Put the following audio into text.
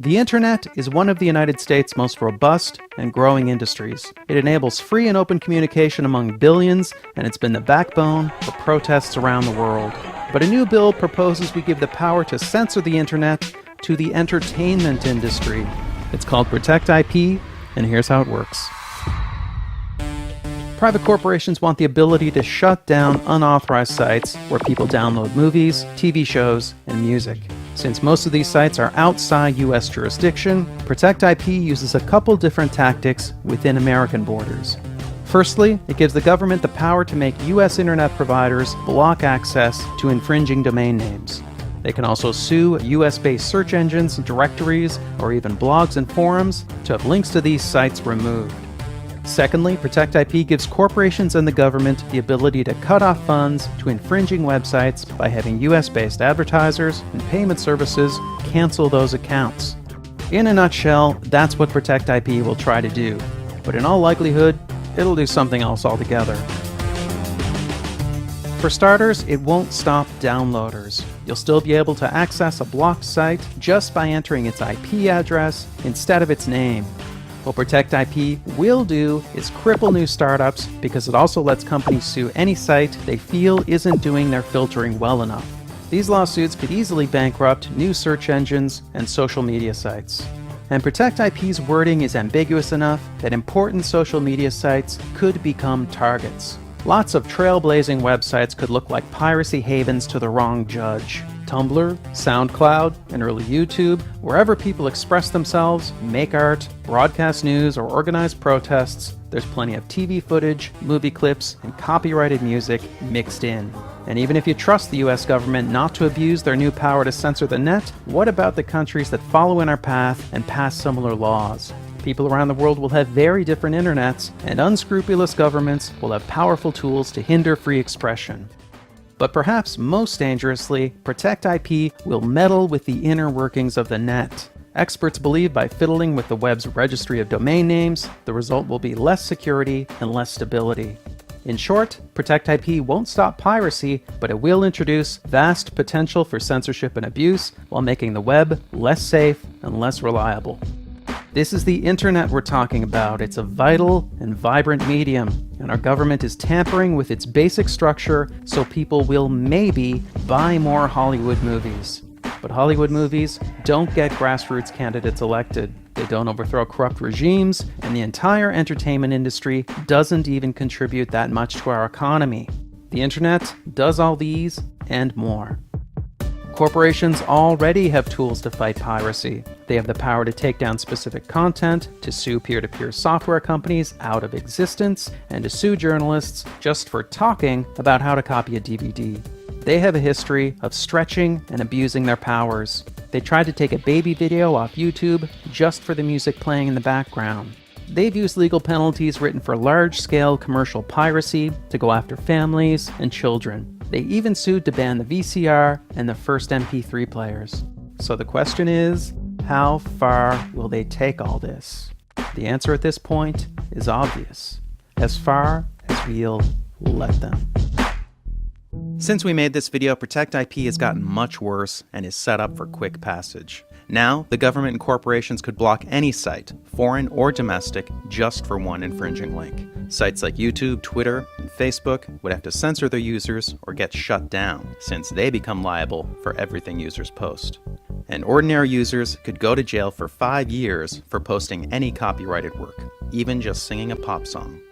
The internet is one of the United States' most robust and growing industries. It enables free and open communication among billions, and it's been the backbone for protests around the world. But a new bill proposes we give the power to censor the internet to the entertainment industry. It's called Protect IP, and here's how it works. Private corporations want the ability to shut down unauthorized sites where people download movies, TV shows, and music. Since most of these sites are outside U.S. jurisdiction, Protect IP uses a couple different tactics within American borders. Firstly, it gives the government the power to make U.S. internet providers block access to infringing domain names. They can also sue US-based search engines, directories, or even blogs and forums to have links to these sites removed. Secondly, Protect IP gives corporations and the government the ability to cut off funds to infringing websites by having US-based advertisers and payment services cancel those accounts. In a nutshell, that's what Protect IP will try to do. But in all likelihood, it'll do something else altogether. For starters, it won't stop downloaders. You'll still be able to access a blocked site just by entering its IP address instead of its name. What Protect IP will do is cripple new startups because it also lets companies sue any site they feel isn't doing their filtering well enough. These lawsuits could easily bankrupt new search engines and social media sites. And Protect IP's wording is ambiguous enough that important social media sites could become targets. Lots of trailblazing websites could look like piracy havens to the wrong judge. Tumblr, SoundCloud, and early YouTube, wherever people express themselves, make art, broadcast news, or organize protests, there's plenty of TV footage, movie clips, and copyrighted music mixed in. And even if you trust the US government not to abuse their new power to censor the net, what about the countries that follow in our path and pass similar laws? People around the world will have very different internets, and unscrupulous governments will have powerful tools to hinder free expression. But perhaps most dangerously, Protect IP will meddle with the inner workings of the net. Experts believe by fiddling with the web's registry of domain names, the result will be less security and less stability. In short, Protect IP won't stop piracy, but it will introduce vast potential for censorship and abuse while making the web less safe and less reliable. This is the internet we're talking about. It's a vital and vibrant medium, and our government is tampering with its basic structure so people will maybe buy more Hollywood movies. But Hollywood movies don't get grassroots candidates elected. They don't overthrow corrupt regimes, and the entire entertainment industry doesn't even contribute that much to our economy. The internet does all these and more. Corporations already have tools to fight piracy. They have the power to take down specific content, to sue peer-to-peer software companies out of existence, and to sue journalists just for talking about how to copy a DVD. They have a history of stretching and abusing their powers. They tried to take a baby video off YouTube just for the music playing in the background. They've used legal penalties written for large-scale commercial piracy to go after families and children. They even sued to ban the VCR and the first MP3 players. So the question is, how far will they take all this? The answer at this point is obvious. As far as we'll let them. Since we made this video, Protect IP has gotten much worse and is set up for quick passage. Now, the government and corporations could block any site, foreign or domestic, just for one infringing link. Sites like YouTube, Twitter, and Facebook would have to censor their users or get shut down, since they become liable for everything users post. And ordinary users could go to jail for 5 years for posting any copyrighted work, even just singing a pop song.